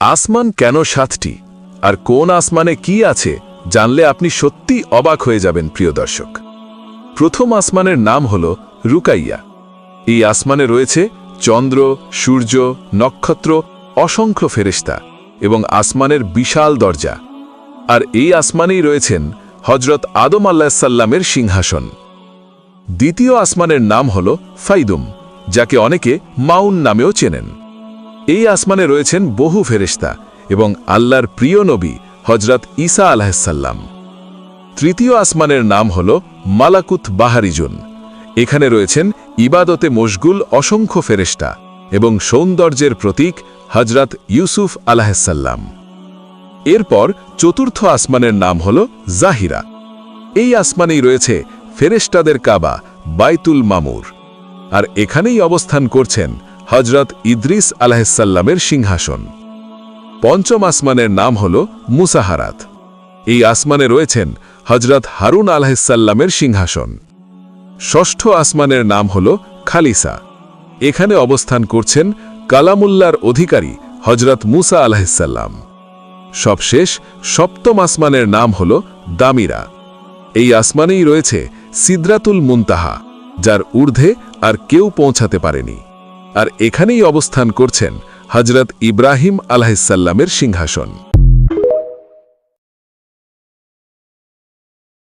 আসমান কেন সাতটি আর কোন আসমানে কি আছে জানলে আপনি সত্যি অবাক হয়ে যাবেন প্রিয় দর্শক। প্রথম আসমানের নাম হল রুকাইয়া। এই আসমানে রয়েছে চন্দ্র, সূর্য, নক্ষত্র, অসংখ্য ফেরেশতা এবং আসমানের বিশাল দরজা। আর এই আসমানেই রয়েছেন হজরত আদম আলাইহিসসালামের সিংহাসন। দ্বিতীয় আসমানের নাম হল ফাইদুম, যাকে অনেকে মাউন নামেও চেনেন। এই আসমানে রয়েছেন বহু ফেরেশতা এবং আল্লাহর প্রিয় নবী হজরত ঈসা আলাইহিসসালাম। তৃতীয় আসমানের নাম হল মালাকুত বাহারিজুন। এখানে রয়েছেন ইবাদতে মশগুল অসংখ্য ফেরেশতা এবং সৌন্দর্যের প্রতীক হজরত ইউসুফ আলাইহিসসালাম। এরপর চতুর্থ আসমানের নাম হল জাহিরা। এই আসমানেই রয়েছে ফেরেশতাদের কাবা বাইতুল মামুর। আর এখানেই অবস্থান করছেন হজরত ইদ্রিস আলাইহিসসালামের সিংহাসন। পঞ্চম আসমানের নাম হল মুসাহারাত। এই আসমানে রয়েছেন হজরত হারুন আলাইহিসসালামের সিংহাসন। ষষ্ঠ আসমানের নাম হল খালিসা। এখানে অবস্থান করছেন কালামুল্লার অধিকারী হজরত মুসা আলাইহিসসালাম। সবশেষ সপ্তম আসমানের নাম হল দামিরা। এই আসমানেই রয়েছে সিদরাতুল মুনতাহা, যার ঊর্ধ্বে আর কেউ পৌঁছাতে পারেনি। আর এখানেই অবস্থান করছেন হজরত ইব্রাহিম আলাইহিসসালামের সিংহাসন।